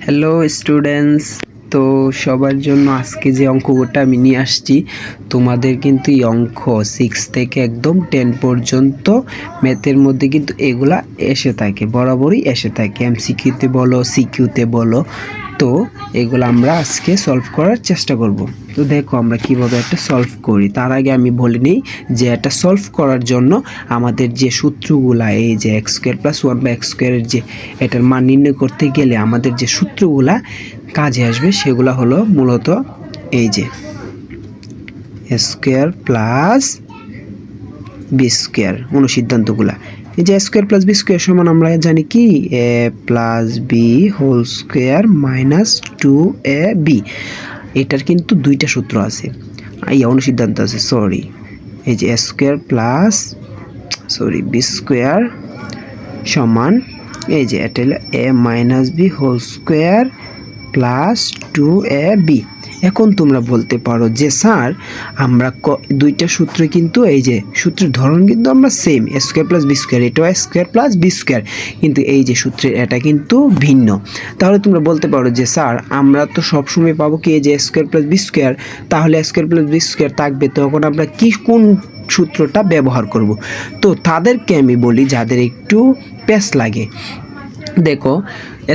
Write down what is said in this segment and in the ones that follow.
Hello students, তো সবার জন্য আজকে যে অঙ্কটা আমি নিয়ে আসছি, তোমাদের কিন্তু এই অঙ্ক 6 থেকে একদম 10 পর্যন্ত ম্যাথের মধ্যে কিন্তু এগুলা এসে থাকে, বরাবরই এসে থাকে, এমসিকিউতে বলো সিকিউতে বলো। তো এগুলো আমরা আজকে সলভ করার চেষ্টা করব। তো দেখো আমরা কিভাবে একটা সলভ করি। তার আগে আমি বলে নিই যে এটা সলভ করার জন্য আমাদের যে সূত্রগুলা, এই যে এক্স স্কোয়ার প্লাস 1/x² যে এটার মান নির্ণয় করতে গেলে আমাদের যে সূত্রগুলা কাজে আসবে সেগুলো হলো মূলত এই যে এ স্কোয়ার প্লাস বি স্কোয়ার অনুসিদ্ধান্তগুলা। এই যে স্কোয়ার প্লাস বি স্কোয়ার সমান আমরা জানি কি A plus B whole square minus 2ab। এটার কিন্তু দুইটা সূত্র আছে, এই অনুসিদ্ধান্ত আছে, এই যে স্কোয়ার প্লাস বি স্কোয়ার সমান এই যে এটা হলো A minus B whole square plus 2ab। এখন তোমরা বলতে পারো যে স্যার আমরা দুইটা সূত্র কিন্তু এই যে সূত্রের ধরন কিন্তু আমরা সেম, এ স্কোয়ার প্লাস বি স্কোয়ার, এটাও স্কোয়ার প্লাস বি স্কোয়ার, কিন্তু এই যে সূত্রের এটা কিন্তু ভিন্ন। তাহলে তোমরা বলতে পারো যে স্যার আমরা তো সবসময় পাবো কি এই যে স্কোয়ার প্লাস বি স্কোয়ার, তাহলে স্কোয়ার প্লাস বি স্কোয়ার থাকবে, তখন আমরা কোন সূত্রটা ব্যবহার করব। তো তাদেরকে আমি বলি যাদের একটু পেস লাগে, দেখো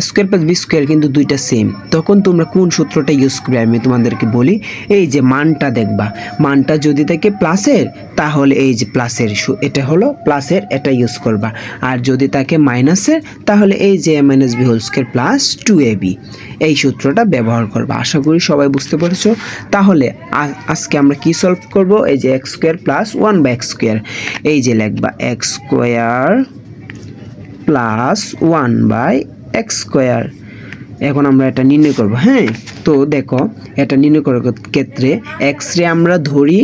স্কোয়ার প্লাস বি স্কোয়ার কিন্তু দুইটা সেম, তখন তোমরা কোন সূত্রটা ইউজ করবে আমি তোমাদেরকে বলি। এই যে মানটা দেখবা, মানটা যদি থাকে প্লাসের তাহলে এই যে প্লাসের এটা হলো প্লাসের, এটা ইউজ করবা। আর যদি থাকে মাইনাসের তাহলে এই যে A minus B whole square plus 2ab এই সূত্রটা ব্যবহার করবা। আশা করি সবাই বুঝতে পেরেছো। তাহলে আজকে আমরা কি সলভ করব, এই যে এক্স স্কোয়ার প্লাস 1/x², এই যে লিখবা এক্স স্কোয়ার প্লাস 1/x²। এখন আমরা এটা নির্ণয় করব। হ্যাঁ, তো দেখো এটা নির্ণয় করার ক্ষেত্রে এক্স রে আমরা ধরি,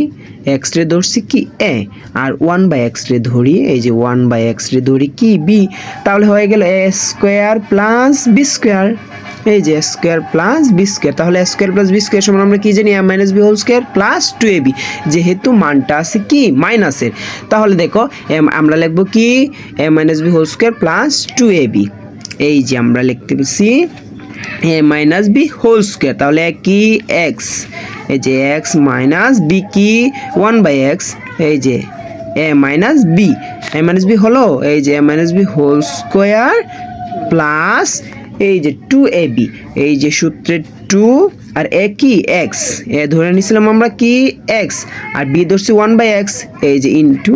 এক্স রে ধরছি কি এ, আর 1/x রে ধরি, এই যে 1/x রে ধরি কি বি, তাহলে হয়ে গেল A square plus B square, এই যে স্কোয়ার প্লাস বি স্কোয়ার। তাহলে স্কোয়ার প্লাস বি স্কোয়ার সমান আমরা কি জানি A minus B whole square plus 2ab, যেহেতু মানটা আছে কি মাইনাসের, তাহলে দেখো আমরা লিখবো কি A minus B whole square plus 2ab। এই যে আমরা লিখতে পারছি A minus B whole square, তাহলে কি এক্স, এই যে এক্স মাইনাস বি কি 1/x, এই যে A minus B, A minus B হলো এই যে A minus B whole square plus এই যে 2ab, এই যে সূত্রের 2 আর এ কি এক্স, এ ধরে নিছিলাম আমরা কি এক্স, আর বি ধরছি 1/x, এই যে ইন্টু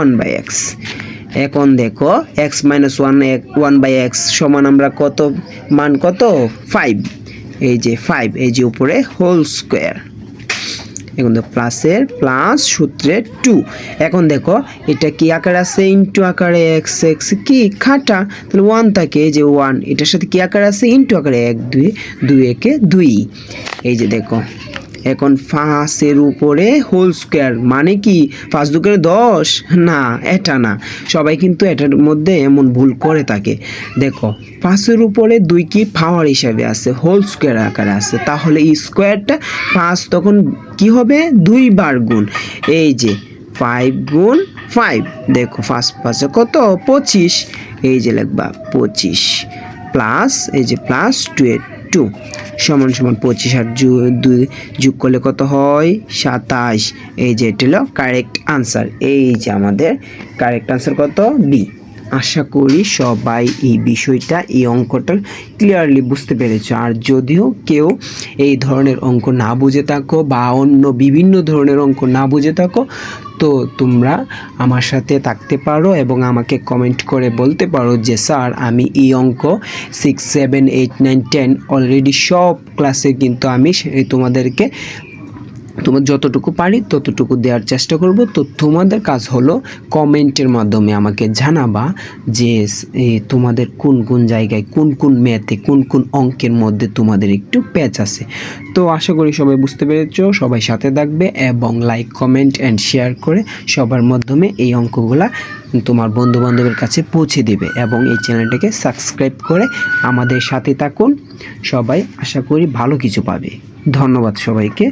1/x। এখন দেখো এক্স মাইনাস 1/x সমান আমরা কত মান, কত 5, এই যে 5, এই যে উপরে হোল স্কোয়ার, এখন দেখো প্লাসের প্লাস সূত্রের 2। এখন দেখো এটা কি আকারে আছে, ইন্টু আকারে এক্স, এক্স কি খাটা, তাহলে 1 থাকে, এই যে 1, এটার সাথে কি আকারে আছে ইন্টু আকারে 1 2 2 একে 2। এই যে দেখো এখন 5-এর উপরে হোল স্কোয়ার মানে কি 5 2 10, না এটা না, সবাই কিন্তু এটার মধ্যে এমন ভুল করে থাকে। দেখো 5-এর উপরে 2 কি পাওয়ার হিসাবে আছে, হোল স্কোয়ার আকারে আছে, তাহলে এই স্কোয়ারটা 5 তখন কি হবে 2 বার গুণ, এই যে 5 গুণ 5, দেখো 5 5 কত 25, এই যে লিখবা 25 প্লাস এই যে প্লাস 2 সমান সমান 25 আর 2 যোগ করলে কত হয় 27, এই যে এটা হলো কারেক্ট আনসার। এই যে আমাদের কারেক্ট আনসার কত বি। আশা করি সবাই এই বিষয়টা, এই অঙ্কটা ক্লিয়ারলি বুঝতে পেরেছো। আর যদিও কেউ এই ধরনের অঙ্ক না বুঝে থাকো বা অন্য বিভিন্ন ধরনের অঙ্ক না বুঝে থাকো, তো তোমরা আমার সাথে থাকতে পারো এবং আমাকে কমেন্ট করে বলতে পারো যে স্যার আমি এই অঙ্ক 6 7 8 9 10 অলরেডি সব ক্লাসে কিন্তু আমি তোমাদেরকে যতটুকু পারি ততটুকু দেওয়ার চেষ্টা করব। তো তোমাদের কাজ হলো কমেন্টের মাধ্যমে আমাকে জানাবা যে তোমাদের কোন কোন জায়গায় কোন কোন ম্যাথে কোন কোন অঙ্কের মধ্যে তোমাদের একটু প্যাচ আছে। তো আশা করি সবাই বুঝতে পেরেছো, সবাই সাথে থাকবে এবং লাইক কমেন্ট অ্যান্ড শেয়ার করে সবার মাধ্যমে এই অঙ্কগুলা তোমার বন্ধু বান্ধবের কাছে পৌঁছে দিবে এবং এই চ্যানেলটাকে সাবস্ক্রাইব করে আমাদের সাথে থাকুন। সবাই আশা করি ভালো কিছু পাবে। ধন্যবাদ সবাইকে।